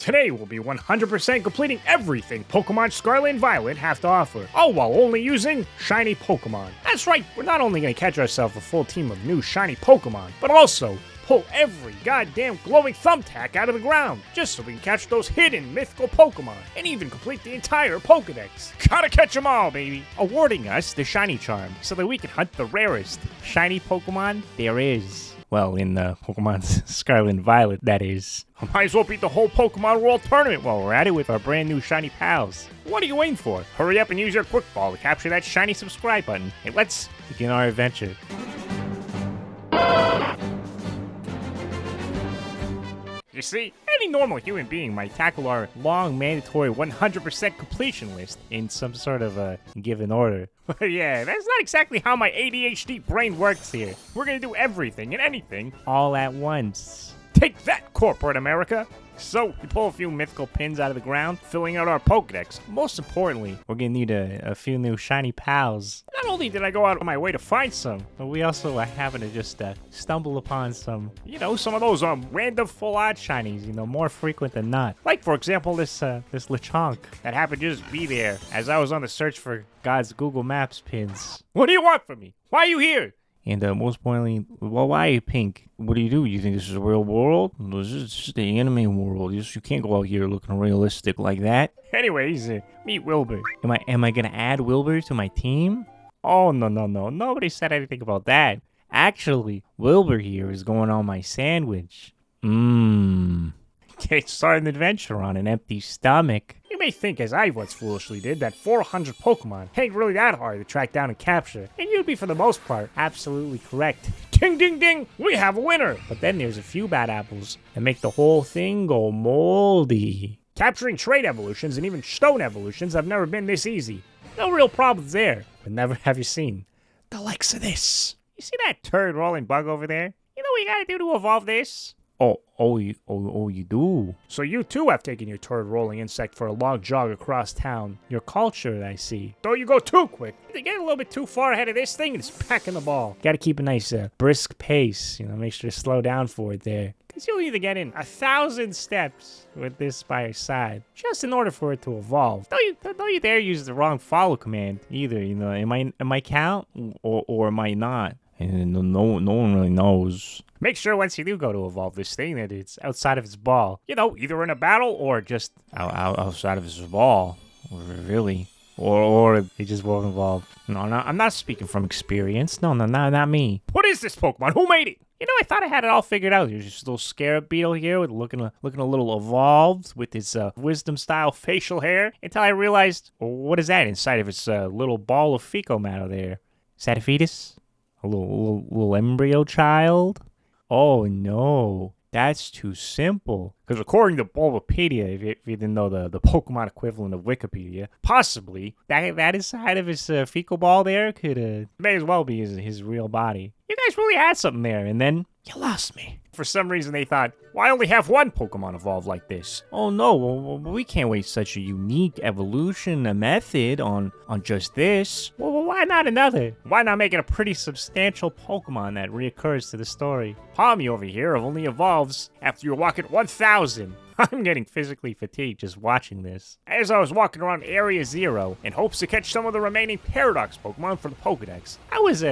Today we'll be 100% completing everything Pokemon Scarlet and Violet have to offer, all while only using shiny Pokemon. That's right, we're not only going to catch ourselves a full team of new shiny Pokemon, but also pull every goddamn glowing thumbtack out of the ground, just so we can catch those hidden mythical Pokemon, and even complete the entire Pokedex. Gotta catch them all, baby! Awarding us the shiny charm, so that we can hunt the rarest shiny Pokemon there is. Well, in Pokemon Scarlet and Violet, that is. Might as well beat the whole Pokemon World Tournament while we're at it with our brand new shiny pals. What are you waiting for? Hurry up and use your quick ball to capture that shiny subscribe button. And let's begin our adventure. You see, any normal human being might tackle our long, mandatory 100% completion list in some sort of a given order. But yeah, that's not exactly how my ADHD brain works here. We're gonna do everything and anything all at once. Take that, corporate America! So, we pull a few mythical pins out of the ground, filling out our Pokedex. Most importantly, we're gonna need a few new shiny pals. Not only did I go out of my way to find some, but we also happen to just stumble upon some, some of those random full art shinies, more frequent than not. Like, for example, this Lechonk that happened to just be there as I was on the search for God's Google Maps pins. What do you want from me? Why are you here? And most importantly, well, why are you pink? What do? You think this is a real world? This is just the anime world. You can't go out here looking realistic like that. Anyways, meet Wilbur. Am I gonna add Wilbur to my team? Oh, no. Nobody said anything about that. Actually, Wilbur here is going on my sandwich. Can't start an adventure on an empty stomach. You may think, as I once foolishly did, that 400 Pokemon ain't really that hard to track down and capture, and you'd be, for the most part, absolutely correct. Ding, ding, ding! We have a winner! But then there's a few bad apples that make the whole thing go moldy. Capturing trait evolutions and even stone evolutions have never been this easy. No real problems there, but never have you seen the likes of this. You see that turd rolling bug over there? You know what you gotta do to evolve this? You do? So you too have taken your turd rolling insect for a long jog across town. You're cultured, I see. Don't you go too quick. You get a little bit too far ahead of this thing and it's packing the ball. Gotta keep a nice brisk pace, make sure to slow down for it there. Because you'll either get in 1,000 steps with this by your side, just in order for it to evolve. Don't you dare use the wrong follow command either, am I count or am I not? And no one really knows. Make sure once you do go to evolve this thing that it's outside of its ball. Either in a battle or just outside of its ball. Really. Or they just won't evolve. No, I'm not speaking from experience. No, not me. What is this Pokemon? Who made it? I thought I had it all figured out. There's just a little scarab beetle here with looking a little evolved with its wisdom-style facial hair. Until I realized, what is that inside of its little ball of fecal matter there? Is that a fetus? A little embryo child? Oh no, that's too simple. Because according to Bulbapedia, if you didn't know the Pokemon equivalent of Wikipedia, possibly that inside of his fecal ball there may as well be his real body. You guys really had something there, and then you lost me. For some reason they thought, why only have one Pokemon evolve like this? Oh no, well, we can't waste such a unique evolution method on just this. Well, why not another? Why not make it a pretty substantial Pokemon that reoccurs to the story? Palmy over here only evolves after you walk at 1,000. I'm getting physically fatigued just watching this. As I was walking around Area 0 in hopes to catch some of the remaining Paradox Pokemon for the Pokedex, I was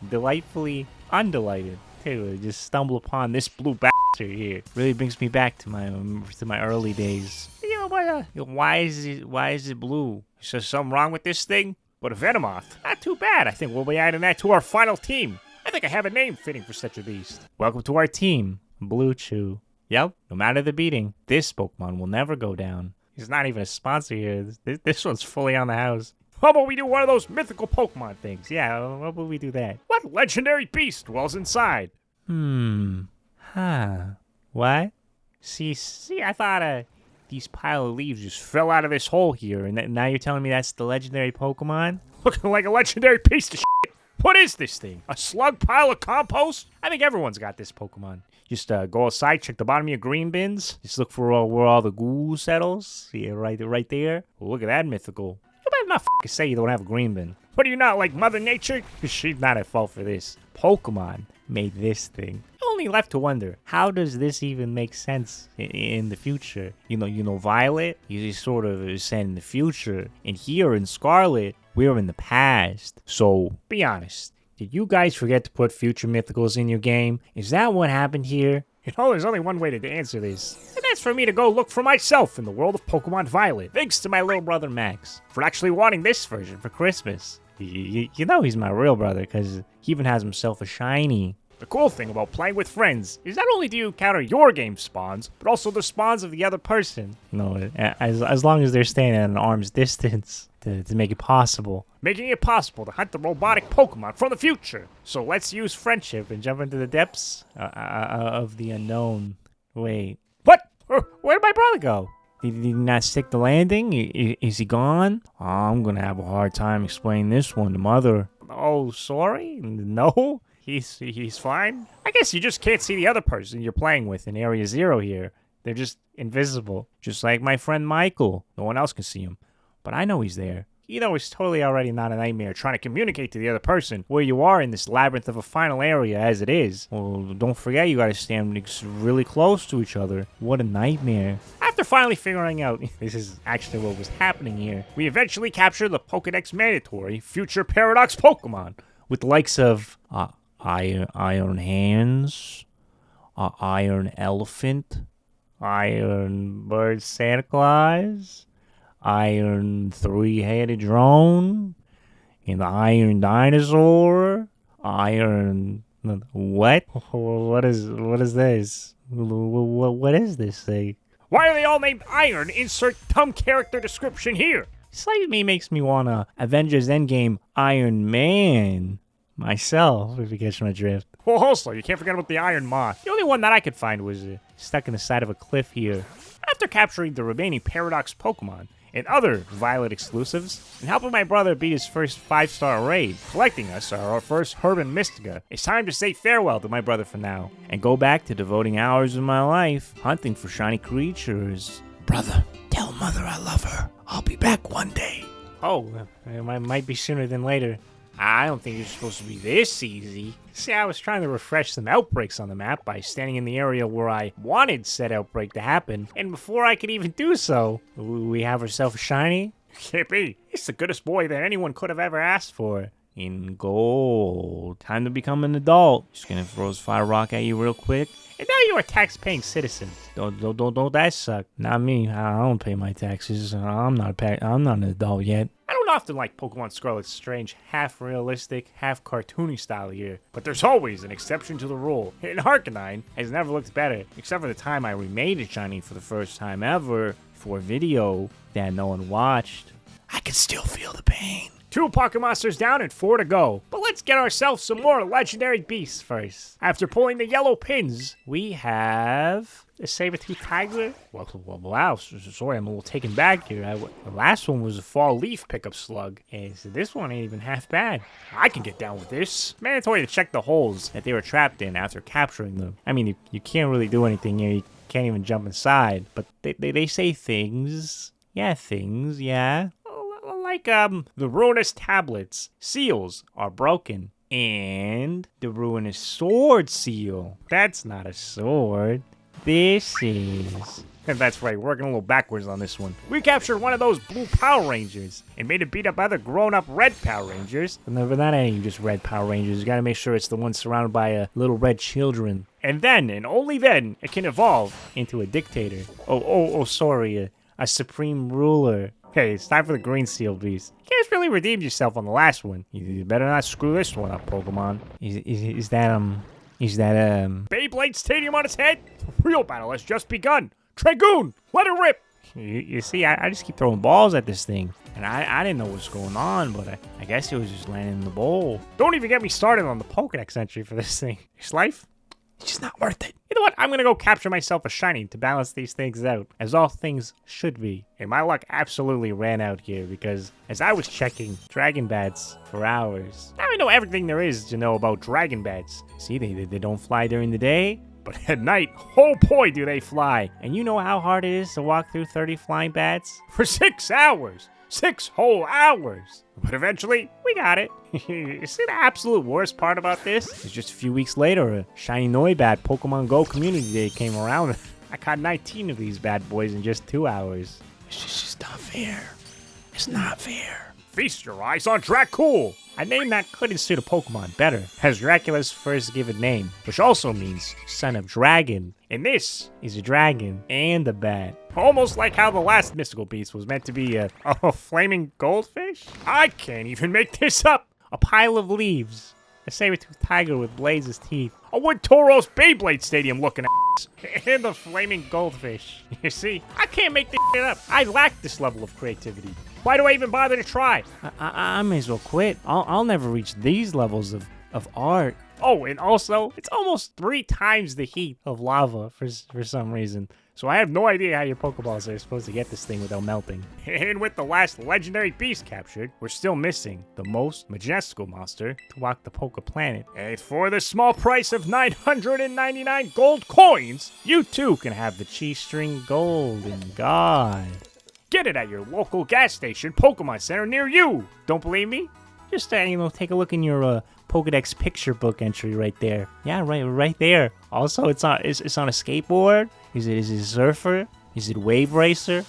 delightfully undelighted to just stumble upon this blue bastard here. Really brings me back to my early days. Why is it blue? Is there something wrong with this thing? But a Venomoth. Not too bad. I think we'll be adding that to our final team. I think I have a name fitting for such a beast. Welcome to our team, Blue Chew. Yep, no matter the beating, this Pokemon will never go down. He's not even a sponsor here. This one's fully on the house. How about we do one of those mythical Pokemon things? Yeah, how about we do that? What legendary beast dwells inside? What? See, I thought these pile of leaves just fell out of this hole here, and now you're telling me that's the legendary Pokemon? Looking like a legendary piece of shit. What is this thing? A slug pile of compost? I think everyone's got this Pokemon. Just go outside, check the bottom of your green bins. Just look for where all the goo settles. Yeah, right there. Well, look at that mythical. You better not say you don't have a green bin. What are you not, like Mother Nature? She's not at fault for this. Pokemon made this thing. only left to wonder, how does this even make sense in the future? You know, Violet, he's sort of set in the future, and here in Scarlet, we're in the past. So, be honest, did you guys forget to put future mythicals in your game? Is that what happened here? You know, there's only one way to answer this, and that's for me to go look for myself in the world of Pokemon Violet, thanks to my little brother Max, for actually wanting this version for Christmas. You know he's my real brother, because he even has himself a shiny. The cool thing about playing with friends is not only do you encounter your game spawns, but also the spawns of the other person. You know, as long as they're staying at an arm's distance to make it possible. Making it possible to hunt the robotic Pokemon from the future. So let's use friendship and jump into the depths of the unknown. Wait. What? Where'd my brother go? Did he not stick the landing? Is he gone? Oh, I'm gonna have a hard time explaining this one to Mother. Oh, sorry? No? He's fine? I guess you just can't see the other person you're playing with in Area 0 here. They're just invisible. Just like my friend Michael. No one else can see him. But I know he's there. You know it's totally already not a nightmare trying to communicate to the other person where you are in this labyrinth of a final area as it is. Well, don't forget you gotta stand really close to each other. What a nightmare. After finally figuring out this is actually what was happening here, we eventually captured the Pokedex mandatory future Paradox Pokemon with the likes of Iron Hands, Iron Elephant, Iron Bird Santa Claus, Iron Three-Headed Drone, and the Iron Dinosaur, Iron... What? What is this? What is this thing? Why are they all named Iron? Insert dumb character description here. Slightly makes me want to Avengers Endgame Iron Man myself, if you catch my drift. Well, also, you can't forget about the Iron Moth. The only one that I could find was stuck in the side of a cliff here. After capturing the remaining Paradox Pokemon and other Violet exclusives, and helping my brother beat his first 5-star raid, collecting us our first Herb and Mystica, it's time to say farewell to my brother for now, and go back to devoting hours of my life hunting for shiny creatures. Brother, tell Mother I love her. I'll be back one day. Oh, it might be sooner than later. I don't think it's supposed to be this easy. See, I was trying to refresh some outbreaks on the map by standing in the area where I wanted said outbreak to happen, and before I could even do so, we have ourselves a shiny? Can't be. It's the goodest boy that anyone could have ever asked for. In gold. Time to become an adult. Just gonna throw this fire rock at you real quick. And now you're a tax-paying citizen. Don't that suck. Not me. I don't pay my taxes. I'm not an adult yet. I don't often like Pokemon Scarlet's strange, half-realistic, half-cartoony style here, but there's always an exception to the rule. And Arcanine has never looked better, except for the time I remade it shiny for the first time ever for a video that no one watched. I can still feel the pain. 2 Pokemonsters down and 4 to go. But let's get ourselves some more legendary beasts first. After pulling the yellow pins, we have a saber-tooth tiger. Wow, sorry, I'm a little taken back here. The last one was a fall leaf pickup slug, and so this one ain't even half bad. I can get down with this. Mandatory to check the holes that they were trapped in after capturing them. I mean, you can't really do anything here. You can't even jump inside, but they say things. Yeah, things, yeah. Like, the ruinous tablets. Seals are broken. And the ruinous sword seal. That's not a sword. This is. And that's right, working a little backwards on this one. We captured one of those blue Power Rangers and made it beat up other grown-up red Power Rangers. But not any just red Power Rangers. You gotta make sure it's the one surrounded by little red children. And then, and only then, it can evolve into a dictator. Sorry, a supreme ruler. Okay, it's time for the green seal beast. You guys really redeemed yourself on the last one. You better not screw this one up, Pokemon. Is that Beyblade Stadium on its head? The real battle has just begun. Dragoon, let it rip. You see, I just keep throwing balls at this thing. And I didn't know what was going on, but I guess it was just landing in the bowl. Don't even get me started on the Pokedex entry for this thing. It's life? It's just not worth it. You know what? I'm gonna go capture myself a shiny to balance these things out, as all things should be. And my luck absolutely ran out here because as I was checking dragon bats for hours, now I know everything there is to know about dragon bats. See, they don't fly during the day, but at night, oh boy, do they fly. And you know how hard it is to walk through 30 flying bats? For 6 hours. 6 whole hours. But eventually, we got it. You see the absolute worst part about this? Is just a few weeks later, a Shiny Noibat Pokemon Go Community Day came around. I caught 19 of these bad boys in just 2 hours. It's just not fair. It's not fair. Feast your eyes on Dracul! A name that couldn't suit a Pokemon better, as Dracula's first given name, which also means son of dragon. And this is a dragon and a bat. Almost like how the last mystical beast was meant to be a flaming goldfish? I can't even make this up! A pile of leaves. A saber-toothed tiger with blades as teeth. A Wood Tauros Beyblade Stadium looking ass. And a flaming goldfish. You see, I can't make this shit up. I lack this level of creativity. Why do I even bother to try? I may as well quit. I'll never reach these levels of art. Oh, and also, it's almost 3 times the heat of lava for some reason. So I have no idea how your Pokeballs are supposed to get this thing without melting. And with the last legendary beast captured, we're still missing the most majestical monster to walk the Poke Planet. And for the small price of 999 gold coins, you too can have the Chi String Golden God. Get it at your local gas station Pokemon Center near you. Don't believe me? Just take a look in your Pokedex picture book entry right there. Yeah, right there. Also, it's on a skateboard. Is it a surfer? Is it a wave racer?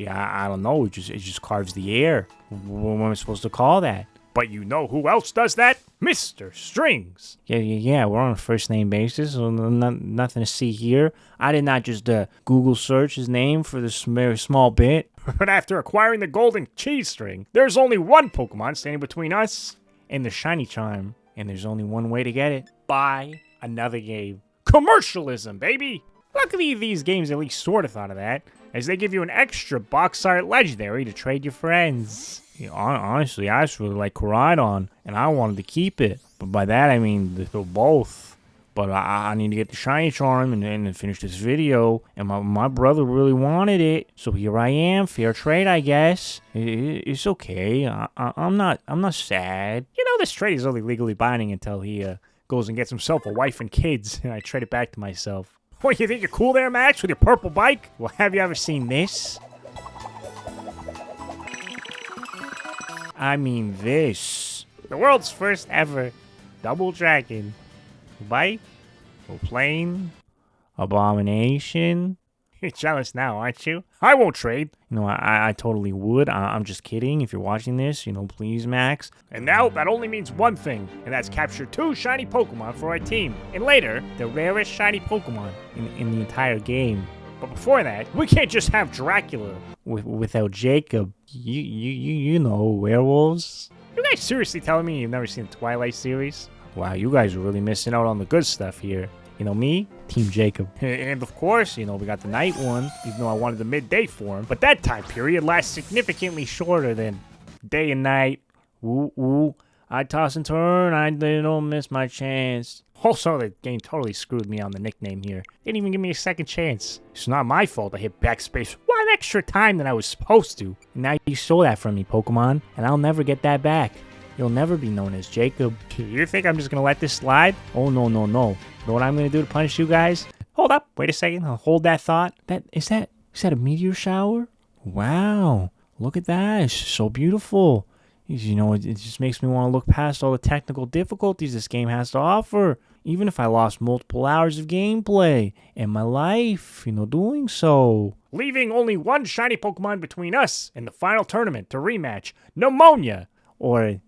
I don't know. It just carves the air. What am I supposed to call that? But you know who else does that? Mr. Strings. Yeah. We're on a first name basis, so nothing to see here. I did not just Google search his name for this very small bit. But after acquiring the golden cheese string, there's only one Pokemon standing between us and the shiny charm. And there's only one way to get it. Buy another game. Commercialism, baby! Luckily, these games at least sort of thought of that, as they give you an extra box art legendary to trade your friends. Honestly, I just really like Koraidon, and I wanted to keep it. But by that, I mean they're both. But I need to get the shiny charm and finish this video. And my brother really wanted it, so here I am. Fair trade, I guess. It's okay. I'm not sad. You know, this trade is only legally binding until he goes and gets himself a wife and kids, and I trade it back to myself. What, you think you're cool there, Max, with your purple bike? Well, have you ever seen this? I mean this. The world's first ever double dragon. Bike? Or plane? Abomination? You're jealous now, aren't you? I won't trade. You know, I totally would. I'm just kidding. If you're watching this, please, Max. And now that only means one thing, and that's capture 2 shiny Pokemon for our team. And later, the rarest shiny Pokemon in the entire game. But before that, we can't just have Dracula without Jacob. You know, werewolves. You guys seriously telling me you've never seen the Twilight series? Wow, you guys are really missing out on the good stuff here. You know me, Team Jacob. And of course, we got the night one, even though I wanted the midday form. But that time period lasts significantly shorter than day and night. Ooh, I toss and turn, I don't miss my chance. Also, the game totally screwed me on the nickname here. Didn't even give me a second chance. It's not my fault I hit backspace 1 extra time than I was supposed to. And now you stole that from me, Pokemon, and I'll never get that back. You'll never be known as Jacob. You think I'm just gonna let this slide? Oh, no. You know what I'm gonna do to punish you guys? Hold up, wait a second, I'll hold that thought. Is that a meteor shower? Wow, look at that, it's so beautiful. It just makes me want to look past all the technical difficulties this game has to offer. Even if I lost multiple hours of gameplay and my life, doing so. Leaving only one shiny Pokemon between us and the final tournament to rematch Pneumonia, or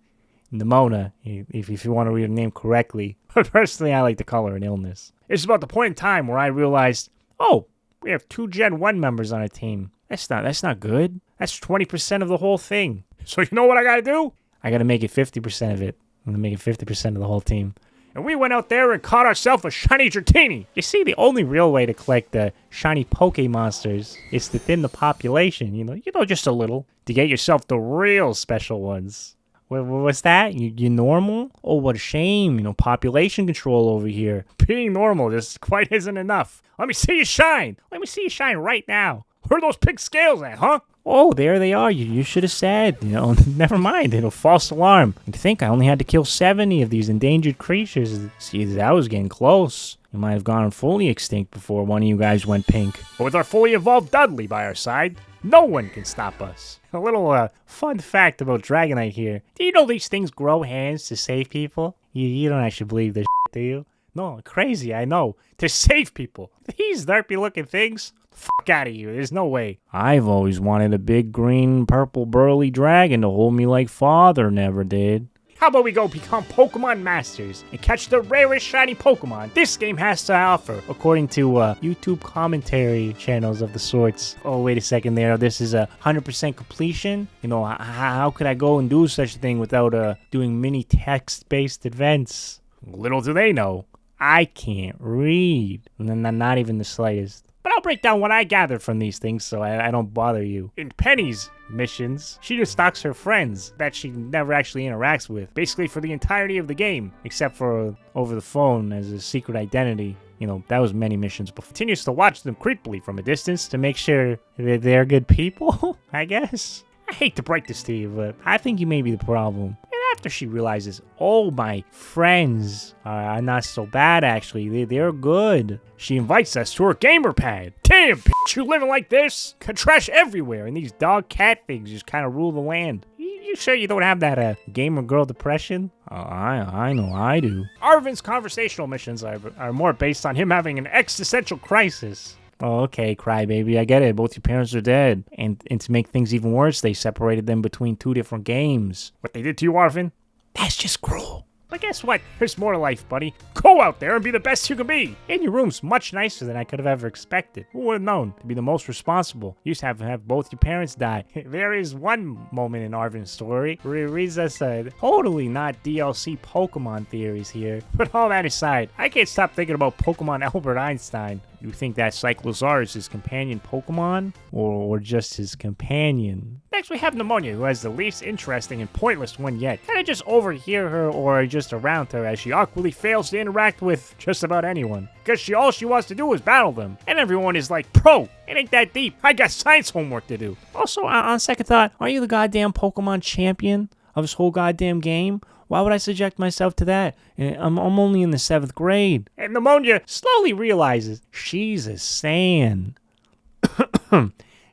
Nimona, if you want to read the name correctly. But personally, I like the color and illness. It's about the point in time where I realized, oh, we have 2 Gen 1 members on our team. That's not good. That's 20% of the whole thing. So you know what I gotta do? I gotta make it 50% of it. I'm gonna make it 50% of the whole team. And we went out there and caught ourselves a shiny Dratini. You see, the only real way to collect the shiny Poke Monsters is to thin the population, just a little, to get yourself the real special ones. What's that? You normal? Oh, what a shame. Population control over here. Being normal just quite isn't enough. Let me see you shine. Let me see you shine right now. Where are those pink scales at, huh? Oh, there they are. You should have said. Never mind. False alarm. I think I only had to kill 70 of these endangered creatures. See, that was getting close. We might have gone fully extinct before one of you guys went pink. But with our fully evolved Dudley by our side, no one can stop us. A little fun fact about Dragonite here. Do you know these things grow hands to save people? You don't actually believe this shit, do you? No, crazy, I know. To save people. These derpy looking things? Fuck out of here, there's no way. I've always wanted a big green purple burly dragon to hold me like father never did. How about we go become Pokemon Masters and catch the rarest shiny Pokemon this game has to offer, according to YouTube commentary channels of the sorts. Oh, wait a second there. This is a 100% completion? You know, how could I go and do such a thing without doing mini text-based events? Little do they know, I can't read. Not even the slightest. But I'll break down what I gathered from these things so I don't bother you. In Penny's missions, she just stalks her friends that she never actually interacts with, basically for the entirety of the game, except for over the phone as a secret identity. You know, that was many missions, but continues to watch them creepily from a distance to make sure that they're good people, I guess. I hate to break this to you, but I think you may be the problem. After she realizes, oh, my friends are not so bad, actually. They're good. She invites us to her gamer pad. Damn, bitch, you living like this? Trash everywhere, and these dog-cat things just kind of rule the land. You sure you don't have that gamer girl depression? I know I do. Arvin's conversational missions are more based on him having an existential crisis. Oh, okay, crybaby, I get it. Both your parents are dead. And to make things even worse, they separated them between 2 different games. What they did to you, Arvin? That's just cruel. But guess what? There's more to life, buddy. Go out there and be the best you can be. And your room's much nicer than I could have ever expected. Who would have known to be the most responsible? You used to have both your parents die. There is one moment in Arvin's story where he reads us totally not DLC Pokemon theories here. But all that aside, I can't stop thinking about Pokemon Albert Einstein. You think that Cyclozar is his companion Pokemon? Or just his companion? Next we have Pneumonia, who has the least interesting and pointless one yet. Can I just overhear her or just around her as she awkwardly fails to interact with just about anyone? Because all she wants to do is battle them. And everyone is like, bro, it ain't that deep. I got science homework to do. Also, on second thought, aren't you the goddamn Pokemon champion of this whole goddamn game? Why would I subject myself to that? I'm only in the 7th grade. And Pneumonia slowly realizes she's a Saiyan.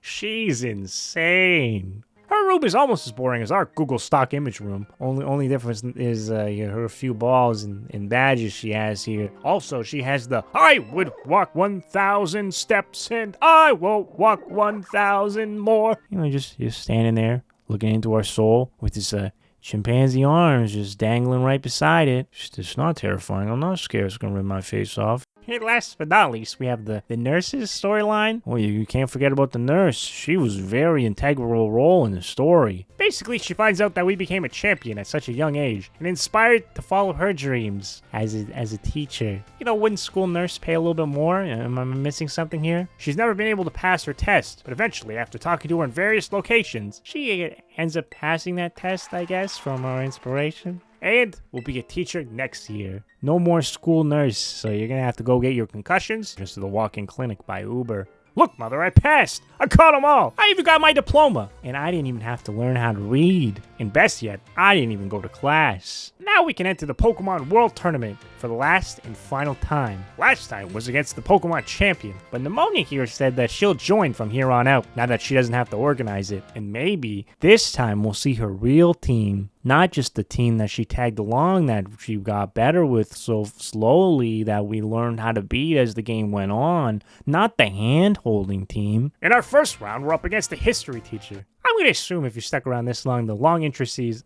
She's insane. Her room is almost as boring as our Google stock image room. Only difference is her few balls and badges she has here. Also, she has the I would walk 1,000 steps and I will walk 1,000 more. You know, just standing there looking into our soul with this chimpanzee arms just dangling right beside it. It's not terrifying. I'm not scared it's gonna rip my face off. And last but not least, we have the nurse's storyline. Oh, you can't forget about the nurse. She was a very integral role in the story. Basically, she finds out that we became a champion at such a young age and inspired to follow her dreams as a teacher. You know, wouldn't school nurse pay a little bit more? Am I missing something here? She's never been able to pass her test, but eventually, after talking to her in various locations, she ends up passing that test, I guess, from our inspiration. And will be a teacher next year. No more school nurse, so you're gonna have to go get your concussions just to the walk-in clinic by Uber. Look, mother, I passed. I caught them all. I even got my diploma. And I didn't even have to learn how to read. And best yet, I didn't even go to class. Now we can enter the Pokemon World Tournament for the last and final time. Last time was against the Pokemon Champion, but Pneumonia here said that she'll join from here on out, now that she doesn't have to organize it. And maybe this time we'll see her real team, not just the team that she tagged along that she got better with so slowly that we learned how to beat as the game went on, not the hand-holding team. In our first round, we're up against the history teacher. I'm going to assume if you stuck around this long, the long intricacies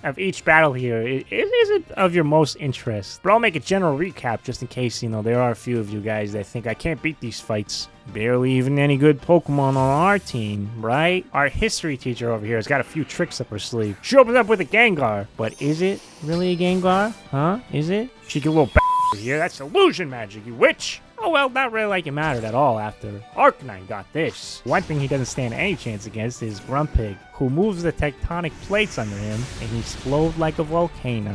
of each battle here isn't of your most interest. But I'll make a general recap just in case, there are a few of you guys that think I can't beat these fights. Barely even any good Pokemon on our team, right? Our history teacher over here has got a few tricks up her sleeve. She opens up with a Gengar, but is it really a Gengar? Huh? Is it? She get a little here. That's illusion magic, you witch! Oh well, not really like it mattered at all after Arcanine got this. One thing he doesn't stand any chance against is Grumpig, who moves the tectonic plates under him and he explodes like a volcano.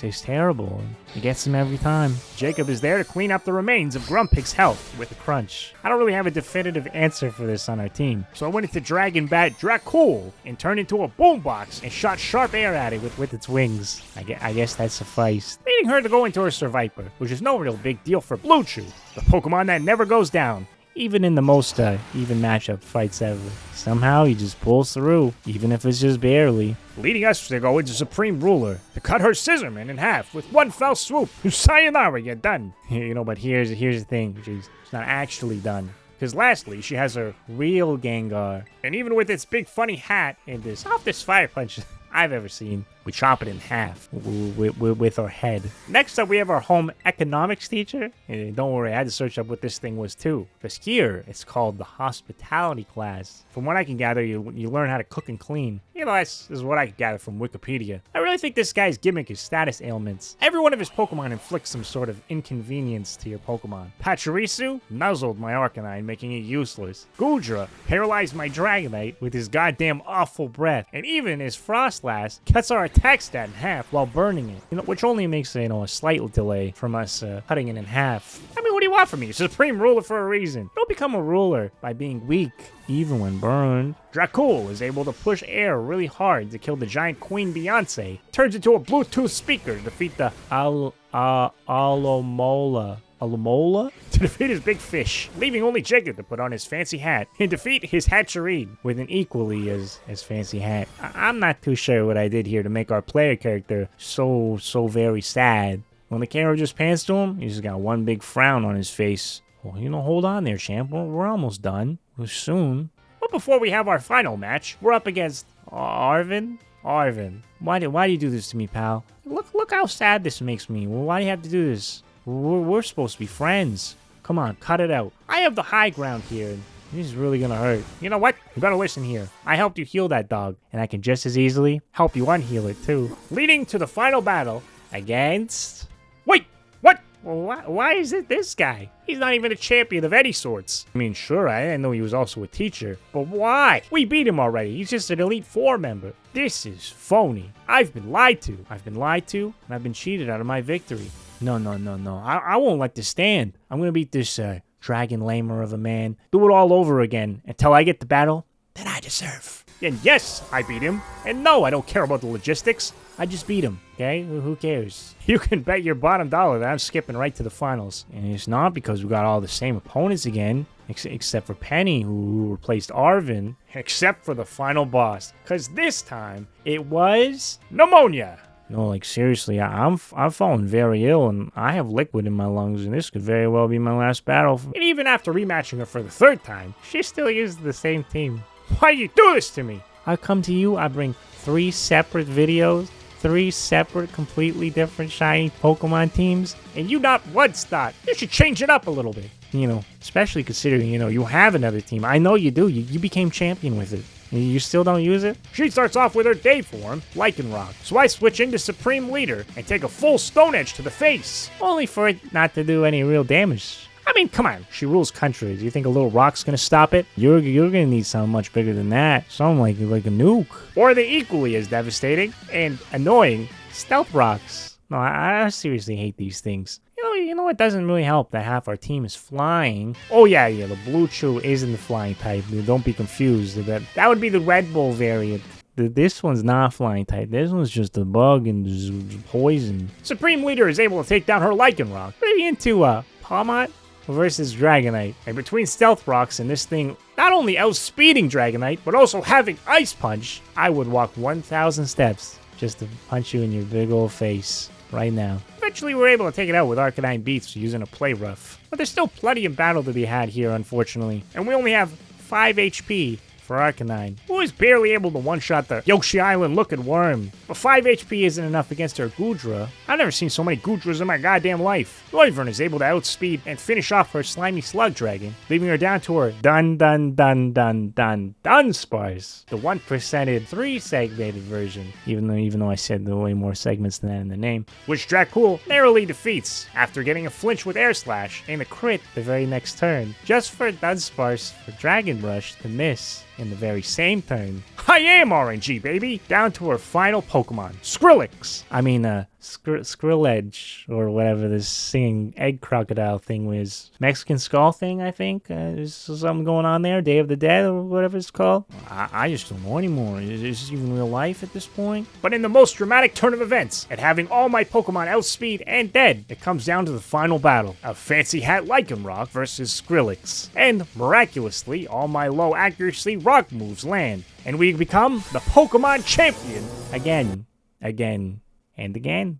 It's terrible. It gets him every time. Jacob is there to clean up the remains of Grumpig's health with a crunch. I don't really have a definitive answer for this on our team, so I went into Dragon Bat Dracul and turned into a boombox and shot sharp air at it with its wings. I guess that sufficed, leading her to go into her Survivor, which is no real big deal for Blue Chew, the Pokemon that never goes down. Even in the most even matchup fights ever. Somehow he just pulls through, even if it's just barely. Leading us to go into Supreme Ruler, to cut her Scissorman in half with one fell swoop. Sayonara, you're done. But here's the thing, she's not actually done. Because lastly, she has her real Gengar. And even with its big funny hat and the softest fire punch I've ever seen, we chop it in half with our head. Next up, we have our home economics teacher. And don't worry, I had to search up what this thing was too. Because here, it's called the hospitality class. From what I can gather, you learn how to cook and clean. This is what I can gather from Wikipedia. I really think this guy's gimmick is status ailments. Every one of his Pokemon inflicts some sort of inconvenience to your Pokemon. Pachirisu nuzzled my Arcanine, making it useless. Goodra paralyzed my Dragonite with his goddamn awful breath. And even his Frostlass cuts our attack stat in half while burning it. Which only makes a slight delay from us cutting it in half. I mean, what do you want from me? You're Supreme Ruler for a reason. Don't become a ruler by being weak, even when burned. Dracul is able to push air really hard to kill the giant Queen Beyonce. Turns into a Bluetooth speaker to defeat the Alomola to defeat his big fish, leaving only Jacob to put on his fancy hat and defeat his Hatcherene with an equally as fancy hat. I'm not too sure what I did here to make our player character so very sad. When the camera just pans to him, he's just got one big frown on his face. Well, hold on there, champ. We're almost done. We're soon. But before we have our final match, we're up against Arvin. Arvin, why do you do this to me, pal? Look how sad this makes me. Well, why do you have to do this? We're supposed to be friends. Come on, cut it out. I have the high ground here, and this is really gonna hurt. You know what? You better listen here. I helped you heal that dog, and I can just as easily help you unheal it too. Leading to the final battle against... Wait! What? Well, why is it this guy? He's not even a champion of any sorts. I mean, sure, I didn't know he was also a teacher, but why? We beat him already. He's just an Elite Four member. This is phony. I've been lied to. I've been lied to, and I've been cheated out of my victory. No. I won't let this stand. I'm gonna beat this dragon lamer of a man. Do it all over again until I get the battle that I deserve. And yes, I beat him. And no, I don't care about the logistics. I just beat him, okay? Who cares? You can bet your bottom dollar that I'm skipping right to the finals. And it's not because we got all the same opponents again, except for Penny, who replaced Arvin, except for the final boss. Because this time, it was pneumonia. No, seriously, I've fallen very ill, and I have liquid in my lungs, and this could very well be my last battle. And even after rematching her for the third time, she still uses the same team. Why do you do this to me? I come to you, I bring 3 separate videos, 3 separate, completely different shiny Pokemon teams, and you not once thought you should change it up a little bit. Especially considering, you have another team. I know you do. You became champion with it. You still don't use it? She starts off with her day form, Lycanroc. So I switch into Supreme Leader and take a full Stone Edge to the face. Only for it not to do any real damage. I mean, come on. She rules country. Do you think a little rock's gonna stop it? You're gonna need something much bigger than that. Something like a nuke. Or the equally as devastating and annoying Stealth Rocks. No, I seriously hate these things. You know, it doesn't really help that half our team is flying. Oh, yeah, the Blue Chew isn't the flying type. Don't be confused. That would be the Red Bull variant. This one's not flying type. This one's just a bug and just poison. Supreme Leader is able to take down her Lycanroc. Maybe into Palmot versus Dragonite. And between Stealth Rocks and this thing not only outspeeding Dragonite, but also having Ice Punch, I would walk 1,000 steps just to punch you in your big old face right now. Eventually, we were able to take it out with Arcanine Beats using a Play Rough. But there's still plenty of battle to be had here, unfortunately. And we only have 5 HP for Arcanine, who is barely able to one-shot the Yoshi Island-looking worm. But 5 HP isn't enough against her Goodra. I've never seen so many Goodras in my goddamn life. Wyvern is able to outspeed and finish off her slimy Slug Dragon, leaving her down to her Dunsparce, the 1%ed 3-segmented version, even though I said there were way more segments than that in the name, which Dracul narrowly defeats after getting a flinch with Air Slash and a crit the very next turn, just for Dunsparce for Dragon Rush to miss in the very same turn. I am RNG, baby! Down to her final Pokemon, Skrillex. Skrillex, or whatever this singing egg crocodile thing was. Mexican skull thing, I think. Is something going on there? Day of the Dead, or whatever it's called? I just don't know anymore. Is this even real life at this point? But in the most dramatic turn of events, and having all my Pokemon outspeed and dead, it comes down to the final battle of Fancy Hat Lycanroc versus Skrillex. And miraculously, all my low accuracy rock moves land, and we become the Pokemon champion again, and again.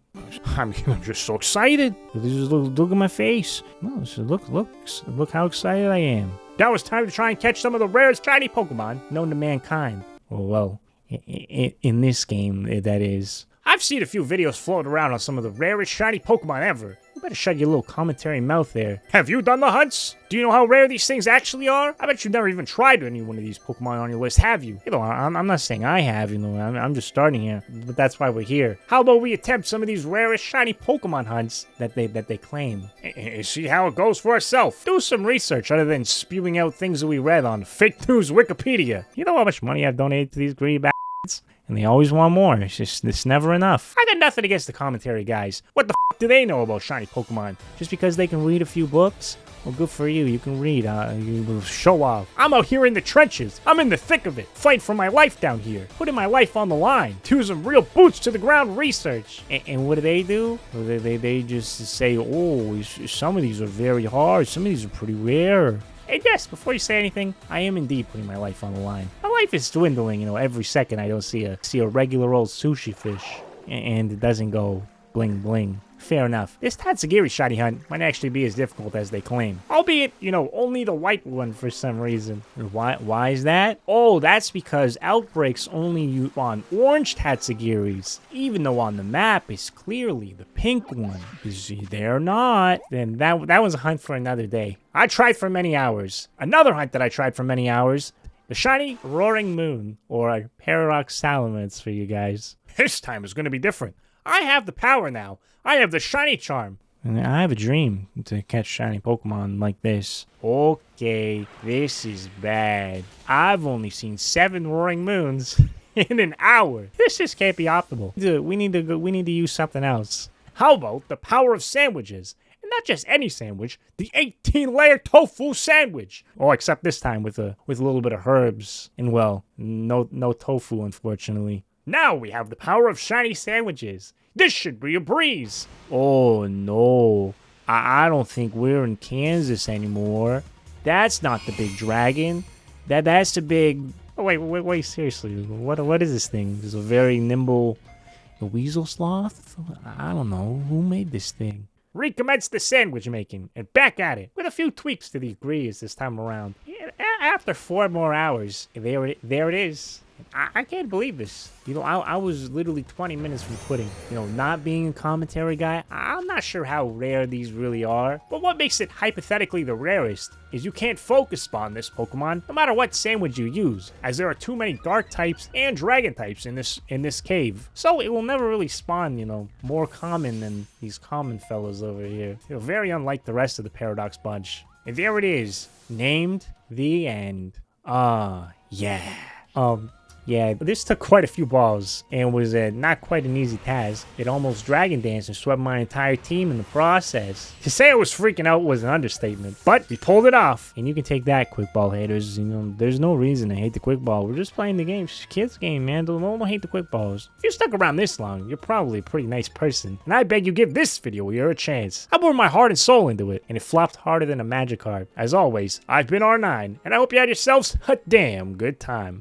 I'm just so excited. Look at my face. No, look how excited I am. Now it's time to try and catch some of the rarest shiny Pokemon known to mankind. Well, in this game, that is. I've seen a few videos floating around on some of the rarest shiny Pokemon ever. You better shut your little commentary mouth there. Have you done the hunts? Do you know how rare these things actually are? I bet you've never even tried any one of these Pokemon on your list, have you? You know, I'm not saying I have, you know, I'm just starting here, but that's why we're here. How about we attempt some of these rarest shiny Pokemon hunts that they claim? And see how it goes for ourselves. Do some research other than spewing out things that we read on fake news Wikipedia. You know how much money I've donated to these greedy bastards? And they always want more. It's never enough. I got nothing against the commentary guys. What the f do they know about shiny Pokemon? Just because they can read a few books? Well, good for you. You can read. You will show off. I'm out here in the trenches. I'm in the thick of it. Fight for my life down here. Putting my life on the line. Do some real boots to the ground research. And what do? Well, they just say, oh, some of these are very hard. Some of these are pretty rare. And yes, before you say anything, I am indeed putting my life on the line. My life is dwindling, you know, every second I don't see a regular old sushi fish. And it doesn't go bling bling. Fair enough. This Tatsugiri shiny hunt might actually be as difficult as they claim. Albeit, you know, only the white one for some reason. Why is that? Oh, that's because outbreaks only use on orange Tatsugiris, even though on the map is clearly the pink one. They're not. Then that was a hunt for another day. I tried for many hours. Another hunt that I tried for many hours. The shiny Roaring Moon, or Paradox Salamence for you guys. This time is going to be different. I have the power now. I have the shiny charm. And I have a dream to catch shiny Pokemon like this. Okay, this is bad. I've only seen 7 Roaring Moons in an hour. This just can't be optimal. We need to use something else. How about the power of sandwiches? And not just any sandwich, the 18-layer tofu sandwich. Oh, except this time with a little bit of herbs. And well, no tofu, unfortunately. Now we have the power of shiny sandwiches. This should be a breeze. Oh, no. I don't think we're in Kansas anymore. That's not the big dragon. That's the big... Oh, wait, seriously. What is this thing? Is a very nimble... A weasel sloth? I don't know. Who made this thing? Recommence the sandwich making and back at it with a few tweaks to the ingredients this time around. After 4 more hours, there it is. I can't believe this. You know, I was literally 20 minutes from quitting. You know, not being a commentary guy, I'm not sure how rare these really are. But what makes it hypothetically the rarest is you can't focus spawn this Pokemon no matter what sandwich you use, as there are too many dark types and dragon types in this cave. So it will never really spawn, you know, more common than these common fellows over here. You know, very unlike the rest of the Paradox bunch. And there it is, named the end. Yeah. Yeah, this took quite a few balls and was not quite an easy task. It almost dragon danced and swept my entire team in the process. To say I was freaking out was an understatement, but we pulled it off. And you can take that, quick ball haters. You know, there's no reason to hate the quick ball. We're just playing the game. It's a kid's game, man. Don't hate the quick balls. If you stuck around this long, you're probably a pretty nice person. And I beg you give this video a chance. I poured my heart and soul into it, and it flopped harder than a Magikarp. As always, I've been R9, and I hope you had yourselves a damn good time.